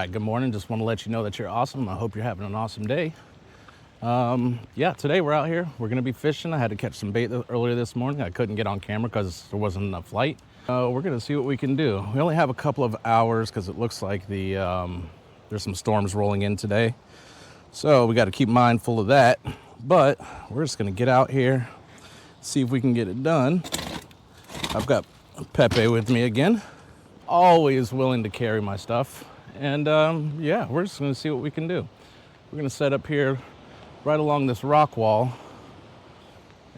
right, good morning. Just want to let you know that you're awesome. I hope you're having an awesome day. Yeah, today we're out here. We're going to be fishing. I had to catch some bait earlier this morning. I couldn't get on camera because there wasn't enough light. We're going to see what we can do. We only have a couple of hours because it looks like there's some storms rolling in today. So we got to keep mindful of that. But we're just going to get out here, see if we can get it done. I've got Pepe with me again. Always willing to carry my stuff. And yeah, we're just going to see what we can do. We're going to set up here right along this rock wall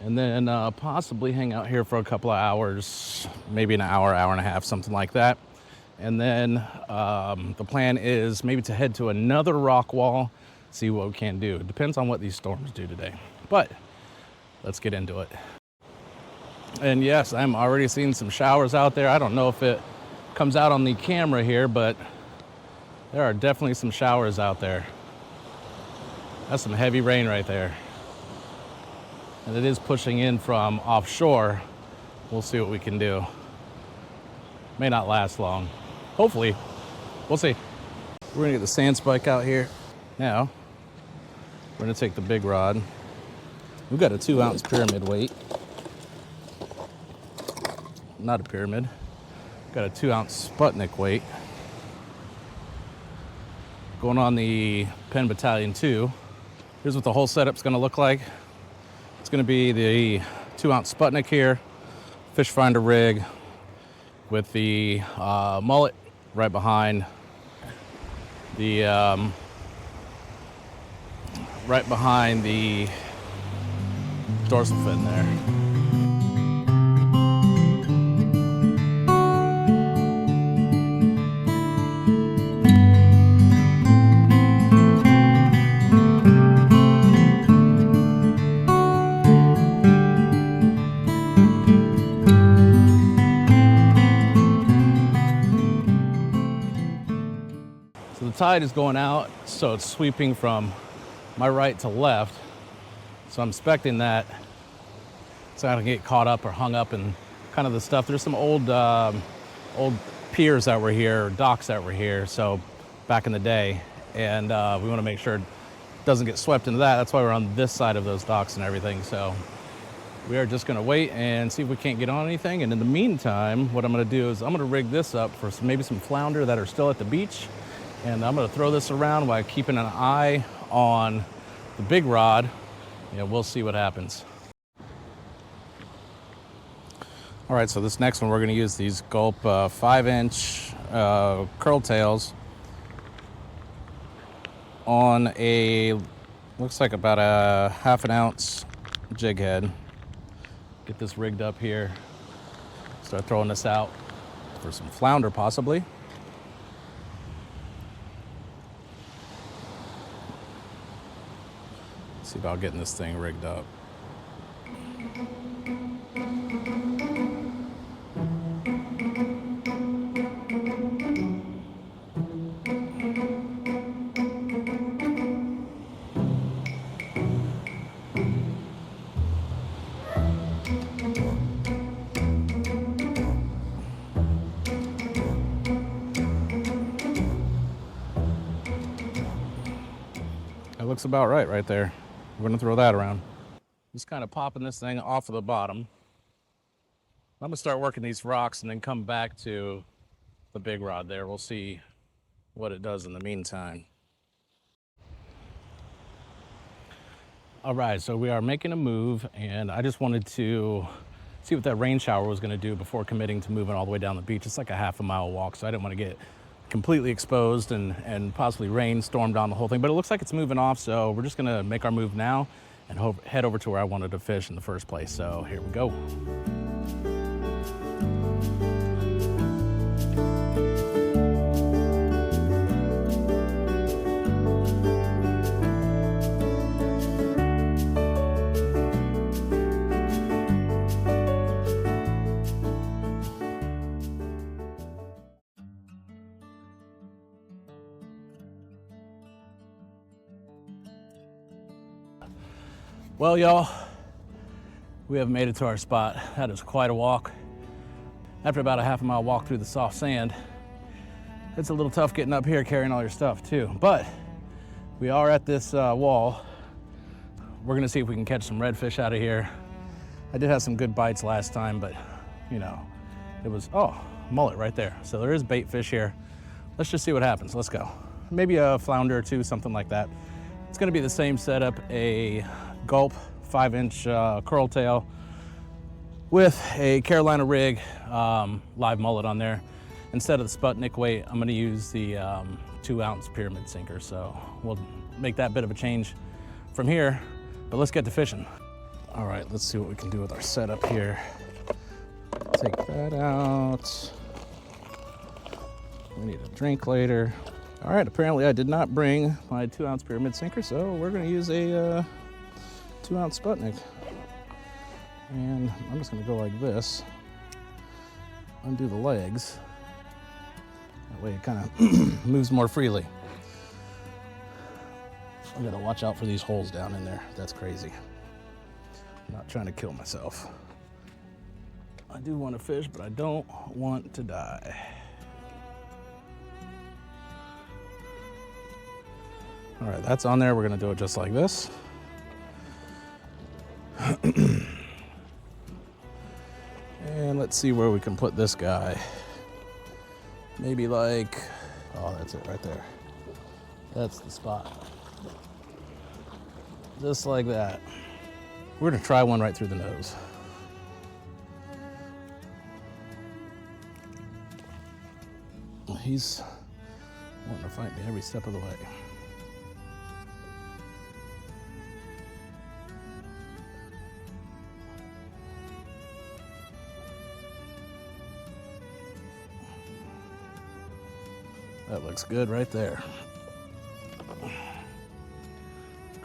and then possibly hang out here for a couple of hours, maybe an hour, hour and a half, something like that. And then the plan is maybe to head to another rock wall, see what we can do. It depends on what these storms do today. But let's get into it. And yes, I'm already seeing some showers out there. I don't know if it comes out on the camera here, but there are definitely some showers out there. That's some heavy rain right there. And it is pushing in from offshore. We'll see what we can do. May not last long. Hopefully. We'll see. We're gonna get the sand spike out here. Now, we're gonna take the big rod. We've got a 2-ounce pyramid weight. Not a pyramid. Got a 2-ounce Sputnik weight. Going on the Penn Battalion 2. Here's what the whole setup's gonna look like. It's gonna be the 2-ounce Sputnik here, fish finder rig with the mullet right behind the dorsal fin there. The tide is going out, so it's sweeping from my right to left. So I'm expecting that it's not gonna get caught up or hung up in kind of the stuff. There's some old piers that were here, docks that were here, so back in the day, and we want to make sure it doesn't get swept into that. That's why we're on this side of those docks and everything. So we are just gonna wait and see if we can't get on anything. And in the meantime, what I'm gonna do is I'm gonna rig this up for maybe some flounder that are still at the beach. And I'm gonna throw this around while keeping an eye on the big rod. Yeah, we'll see what happens. All right, so this next one, we're gonna use these Gulp 5-inch curl tails on a, looks like about a 1/2 ounce jig head. Get this rigged up here. Start throwing this out for some flounder possibly. See about getting this thing rigged up. That looks about right there. We're gonna throw that around. Just kind of popping this thing off of the bottom. I'm gonna start working these rocks and then come back to the big rod there. We'll see what it does in the meantime. All right, so we are making a move, and I just wanted to see what that rain shower was gonna do before committing to moving all the way down the beach. It's like a 1/2 mile walk, so I didn't want to get completely exposed and possibly rain storm down the whole thing, but it looks like it's moving off, so we're just gonna make our move now and head over to where I wanted to fish in the first place. So here we go. Well, y'all, we have made it to our spot. That is quite a walk. After about a 1/2 mile walk through the soft sand, it's a little tough getting up here carrying all your stuff too. But we are at this wall. We're gonna see if we can catch some redfish out of here. I did have some good bites last time, but you know, it was, oh, mullet right there. So there is bait fish here. Let's just see what happens. Let's go. Maybe a flounder or two, something like that. It's gonna be the same setup, a gulp 5-inch curl tail with a Carolina rig live mullet on there. Instead of the Sputnik weight, I'm gonna use the 2-ounce pyramid sinker. So we'll make that bit of a change from here, but let's get to fishing. All right, let's see what we can do with our setup here. Take that out. We need a drink later. All right, apparently I did not bring my 2-ounce pyramid sinker, so we're gonna use a 2-ounce Sputnik. And I'm just gonna go like this, undo the legs. That way it kind of moves more freely. I gotta watch out for these holes down in there. That's crazy. I'm not trying to kill myself. I do want to fish, but I don't want to die. All right, that's on there. We're gonna do it just like this. And let's see where we can put this guy. Maybe like, oh, that's it right there. That's the spot. Just like that. We're gonna try one right through the nose. He's wanting to fight me every step of the way. That looks good right there.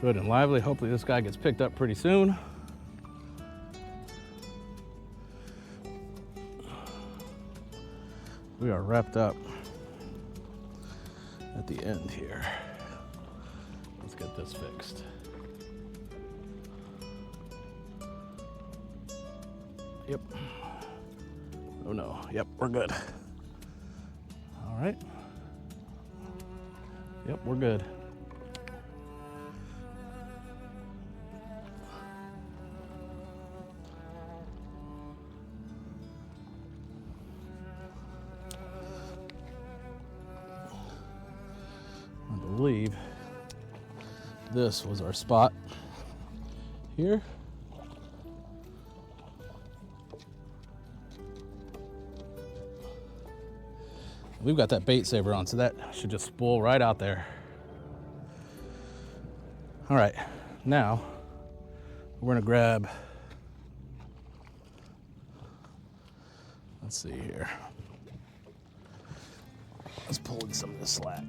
Good and lively. Hopefully this guy gets picked up pretty soon. We are wrapped up at the end here. Let's get this fixed. Yep. Oh no. Yep, we're good. All right. Yep, we're good. I believe this was our spot here. We've got that bait saver on, so that should just spool right out there. All right, now we're gonna grab, let's see here. Let's pull in some of this slack.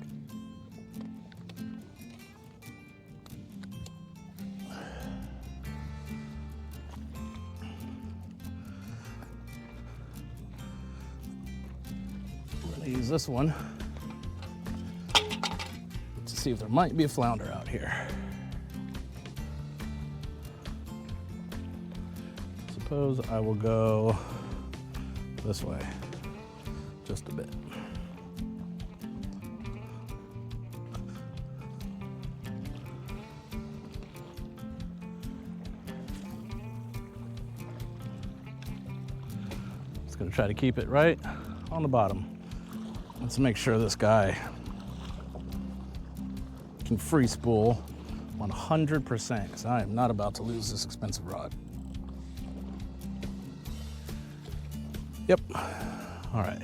Use this one to see if there might be a flounder out here. Suppose I will go this way just a bit. Just gonna try to keep it right on the bottom. Let's make sure this guy can free spool 100%, because I am not about to lose this expensive rod. Yep. All right.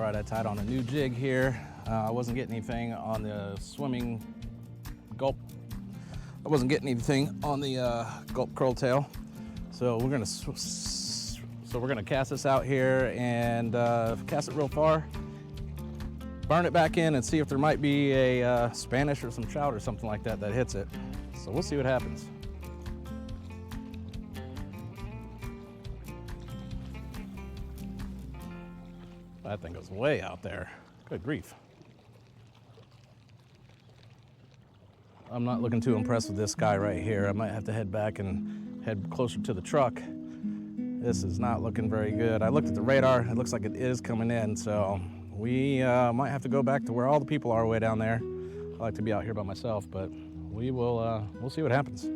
All right, I tied on a new jig here. I wasn't getting anything on the swimming gulp. I wasn't getting anything on the gulp curl tail. So we're gonna cast this out here and cast it real far, burn it back in, and see if there might be a Spanish or some trout or something like that that hits it. So we'll see what happens. That thing goes way out there. Good grief. I'm not looking too impressed with this guy right here. I might have to head back and head closer to the truck. This is not looking very good. I looked at the radar. It looks like it is coming in, so we might have to go back to where all the people are way down there. I like to be out here by myself, but we'll see what happens.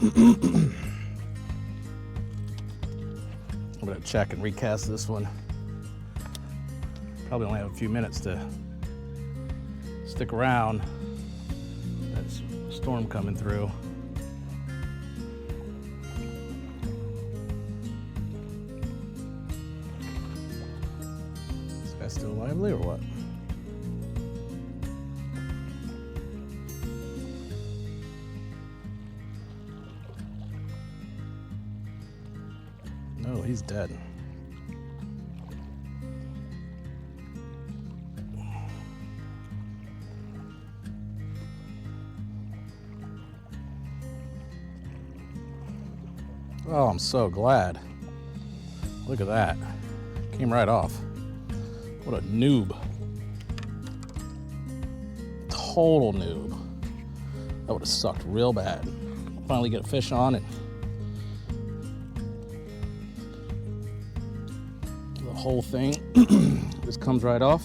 I'm gonna check and recast this one. Probably only have a few minutes to stick around. That's a storm coming through. This guy's still lively or what? No, he's dead. Oh, I'm so glad. Look at that. Came right off. What a noob. Total noob. That would have sucked real bad. Finally get a fish on it. The whole thing just comes right off.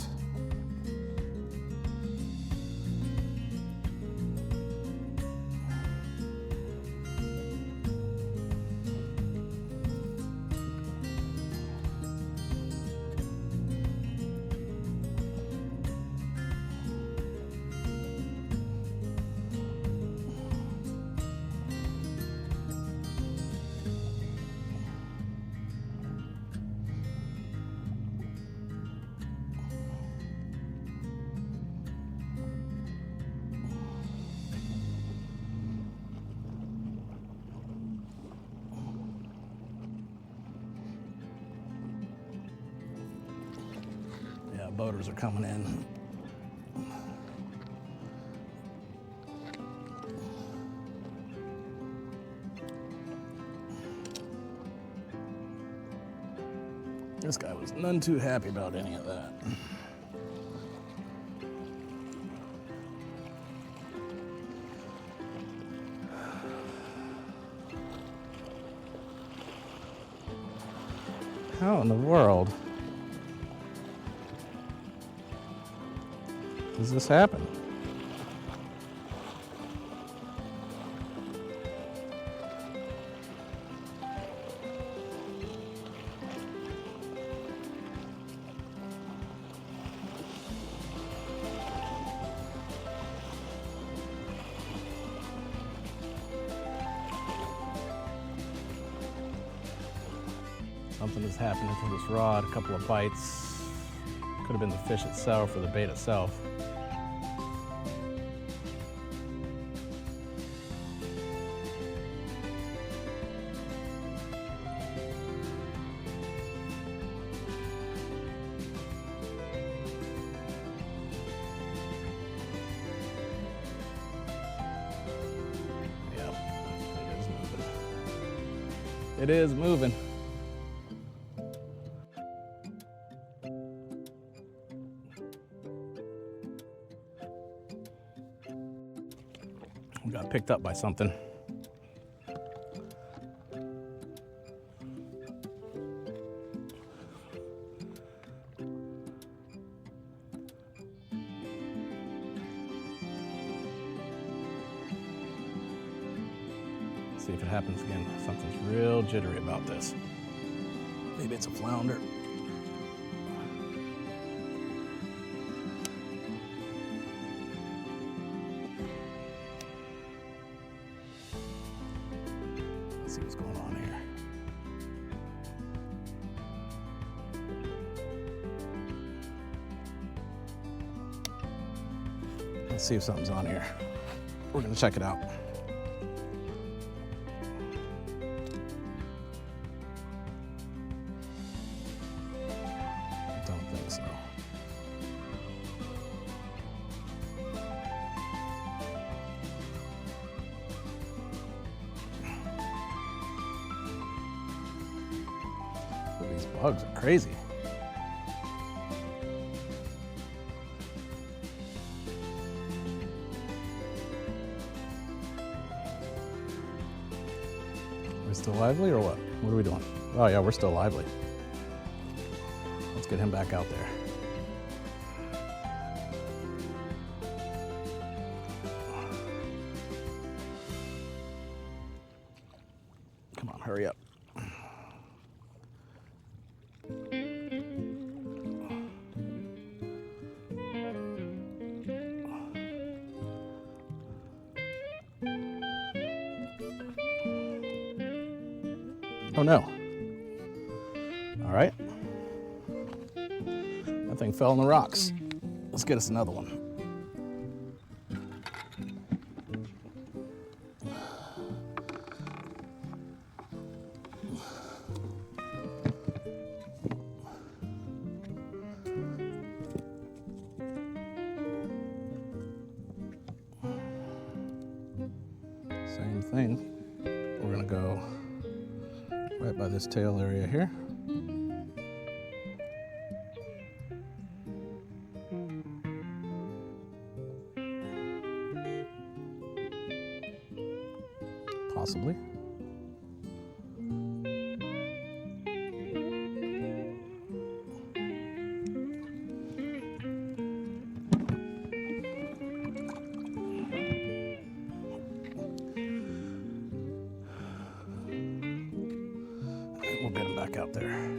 boaters are coming in. This guy was none too happy about any of that. How in the world does this happen? Something is happening to this rod, a couple of bites. Could have been the fish itself or the bait itself. Yep, it is moving. It is moving. We got picked up by something. See if it happens again. Something's real jittery about this. Maybe it's a flounder. Let's see what's going on here. Let's see if something's on here. We're gonna check it out. Don't think so. These bugs are crazy. We're still lively or what? What are we doing? Oh yeah, we're still lively. Let's get him back out there. Come on, hurry up. Oh no. All right. That thing fell in the rocks. Let's get us another one. Same thing. We're gonna go right by this tail area here. Possibly. We'll get him back out there.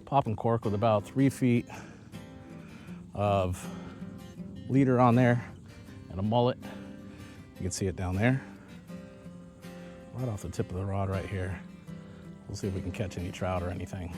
Popping cork with about 3 feet of leader on there and a mullet. You can see it down there, right off the tip of the rod right here. We'll see if we can catch any trout or anything.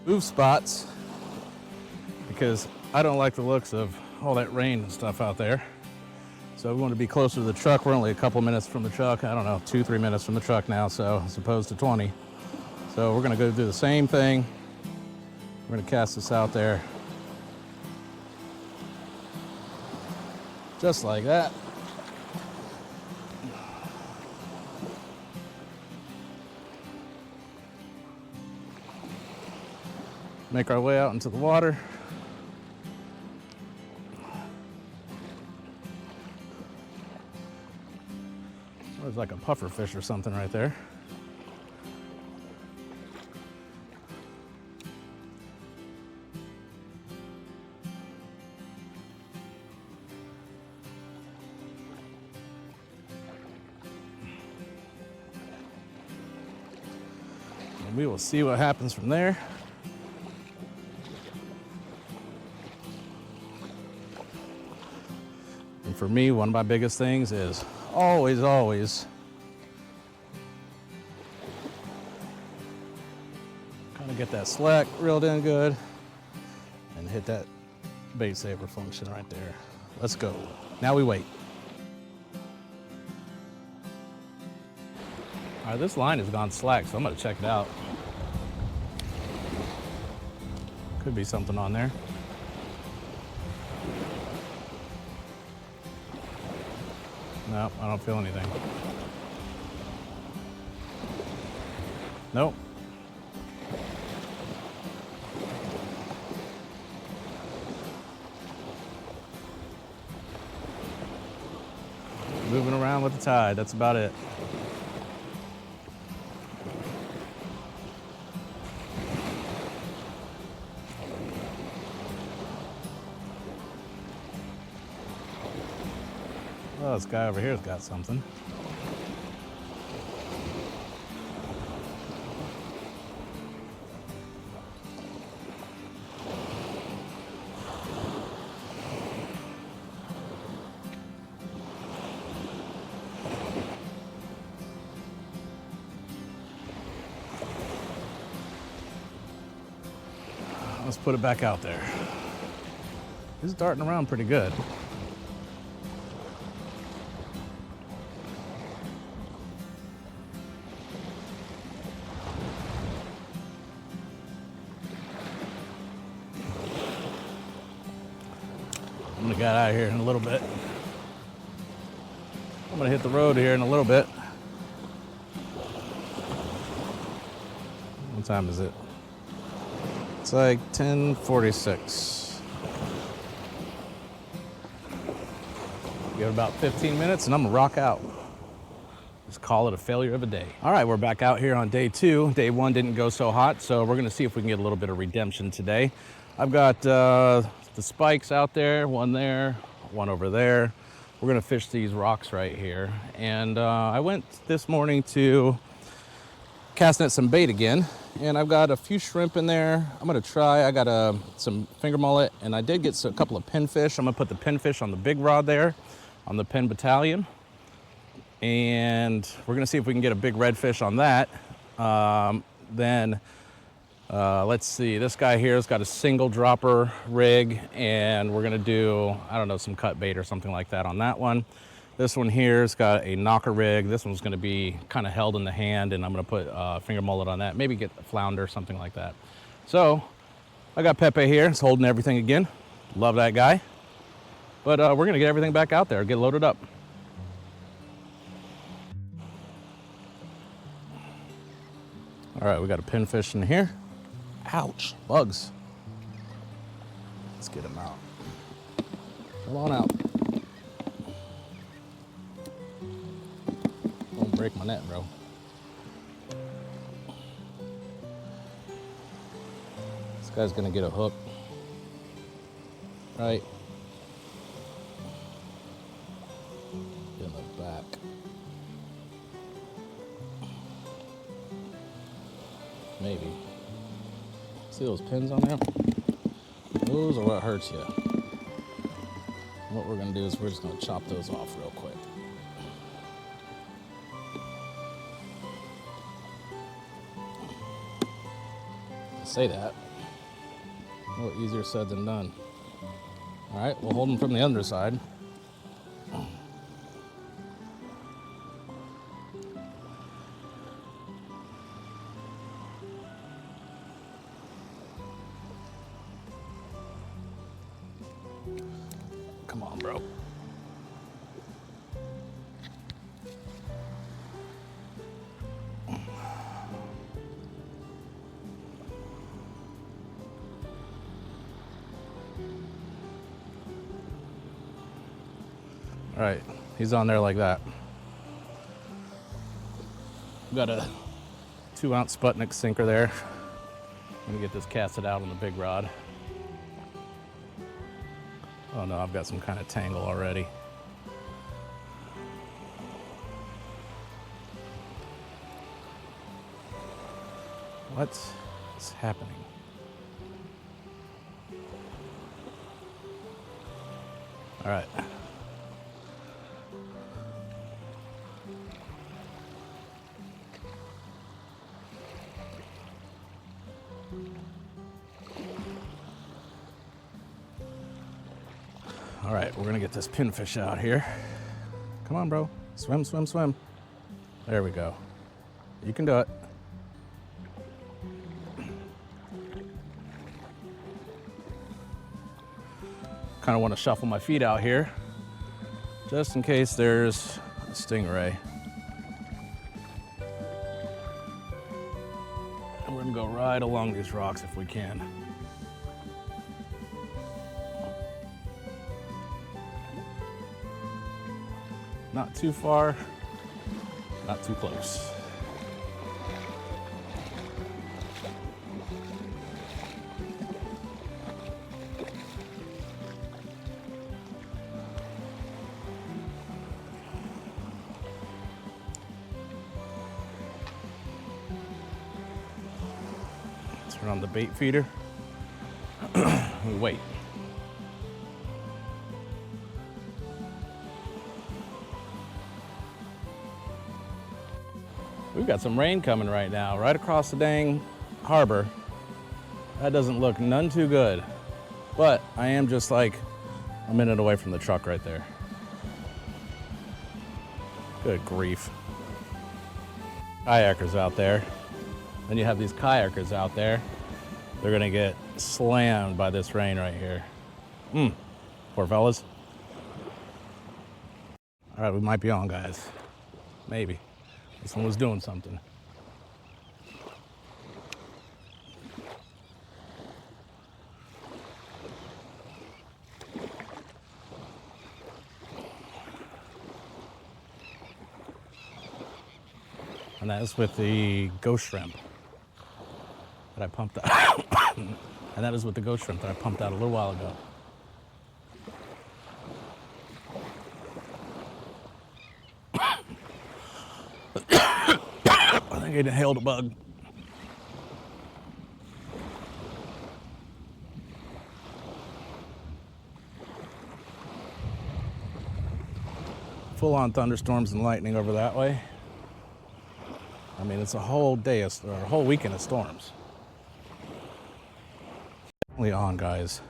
Move spots because I don't like the looks of all that rain and stuff out there. So we want to be closer to the truck. We're only a couple minutes from the truck. I don't know, 2-3 minutes from the truck now, so as opposed to 20. So we're gonna go do the same thing. We're gonna cast this out there. Just like that. Make our way out into the water. There's like a puffer fish or something right there. And we will see what happens from there. For me, one of my biggest things is always kind of get that slack reeled in good and hit that bait saver function right there. Let's go. Now we wait. All right, this line has gone slack, so I'm gonna check it out. Could be something on there. Nope, I don't feel anything. Nope. Moving around with the tide, that's about it. Oh, this guy over here's got something. Let's put it back out there. He's darting around pretty good. I'm gonna get out of here in a little bit. I'm gonna hit the road here in a little bit. What time is it? It's like 10:46. Give it about 15 minutes and I'm gonna rock out. Just call it a failure of a day. All right, we're back out here on day 2. Day 1 didn't go so hot, so we're gonna see if we can get a little bit of redemption today. I've got the spikes out there, one over there. We're gonna fish these rocks right here. And I went this morning to cast net some bait again, and I've got a few shrimp in there. I'm gonna try, I got some finger mullet, and I did get a couple of pinfish. I'm gonna put the pinfish on the big rod there, on the pin battalion. And we're gonna see if we can get a big redfish on that. Let's see, this guy here has got a single dropper rig, and we're gonna do, I don't know, some cut bait or something like that on that one. This one here's got a knocker rig. This one's gonna be kind of held in the hand, and I'm gonna put finger mullet on that, maybe get a flounder, something like that. So I got Pepe here, it's holding everything again. Love that guy. But we're gonna get everything back out there, get loaded up. All right, we got a pinfish in here. Ouch, bugs. Let's get him out. Come on out. break my net, bro. This guy's gonna get a hook. Right. In the back. Maybe. See those pins on there? Those are what hurts you. What we're gonna do is we're just gonna chop those off real quick. Say that. A little easier said than done. All right, we'll hold them from the underside. Come on, bro. All right, he's on there like that. Got a 2-ounce Sputnik sinker there. Let me get this casted out on the big rod. Oh no, I've got some kind of tangle already. What is happening? All right. All right, we're gonna get this pinfish out here. Come on, bro. Swim, swim, swim. There we go. You can do it. Kind of want to shuffle my feet out here, just in case there's a stingray. And we're gonna go right along these rocks if we can. Not too far, not too close. Turn on the bait feeder. We wait. We've got some rain coming right now, right across the dang harbor. That doesn't look none too good, but I am just like a minute away from the truck right there. Good grief. Kayakers out there. Then you have these kayakers out there. They're gonna get slammed by this rain right here. Poor fellas. All right, we might be on, guys. Maybe. This one was doing something. And that is with the ghost shrimp that I pumped out. And that is with the ghost shrimp that I pumped out a little while ago. I think it inhaled a bug. Full-on thunderstorms and lightning over that way. I mean, it's a whole day or a whole weekend of storms. Definitely on, guys.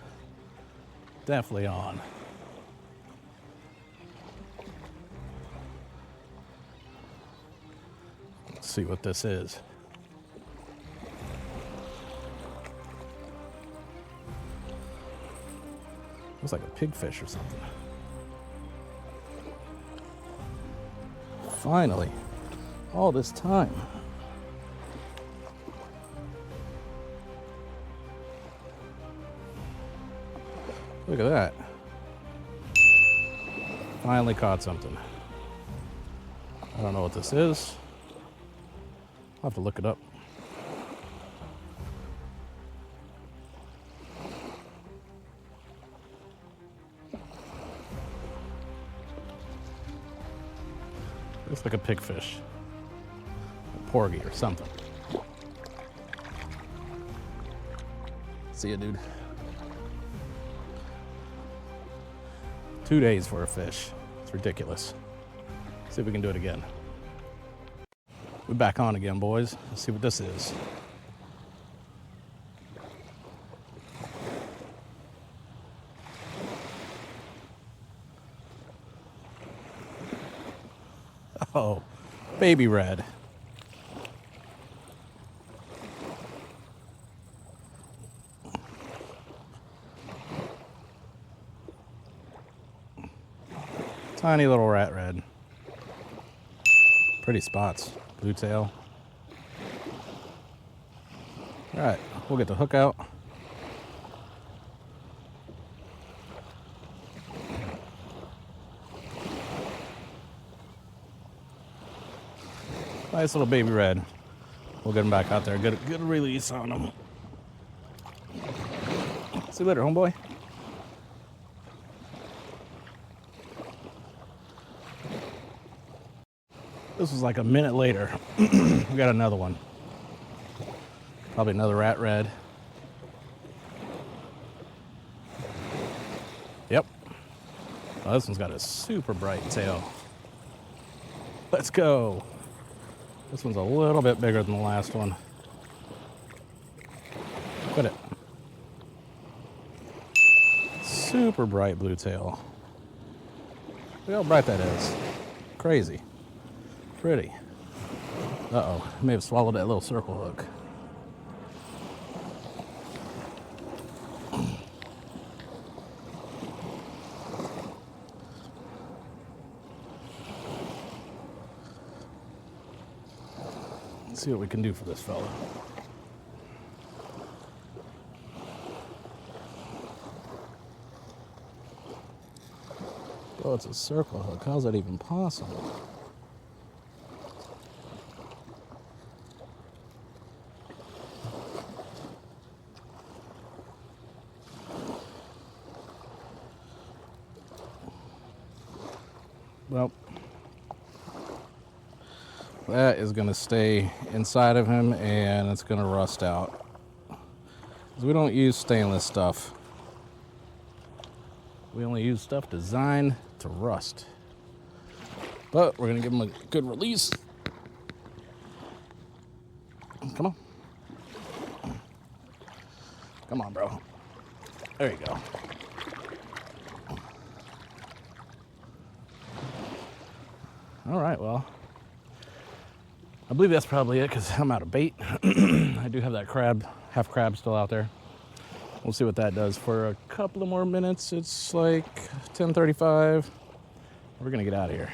Definitely on. Let's see what this is. Looks like a pigfish or something. Finally, all this time. Look at that. Finally caught something. I don't know what this is. I'll have to look it up. Looks like a pigfish, a porgy or something. See ya, dude. 2 days for a fish. It's ridiculous. See if we can do it again. We're back on again, boys. Let's see what this is. Oh, baby red. Tiny little rat red. Pretty spots. Blue tail. All right, we'll get the hook out. Nice little baby red. We'll get him back out there. Good release on him. See you later, homeboy. This was like a minute later. We got another one. Probably another rat red. Yep. Oh, this one's got a super bright tail. Let's go. This one's a little bit bigger than the last one. Quit it. Super bright blue tail. Look how bright that is. Crazy. Pretty. Uh-oh, I may have swallowed that little circle hook. Let's see what we can do for this fella. Oh, it's a circle hook. How's that even possible? Well, that is going to stay inside of him and it's going to rust out. We don't use stainless stuff. We only use stuff designed to rust. But we're going to give him a good release. Come on. Come on, bro. There you go. All right, well, I believe that's probably it because I'm out of bait. I do have that crab, half crab still out there. We'll see what that does for a couple of more minutes. It's like 10:35. We're gonna get out of here.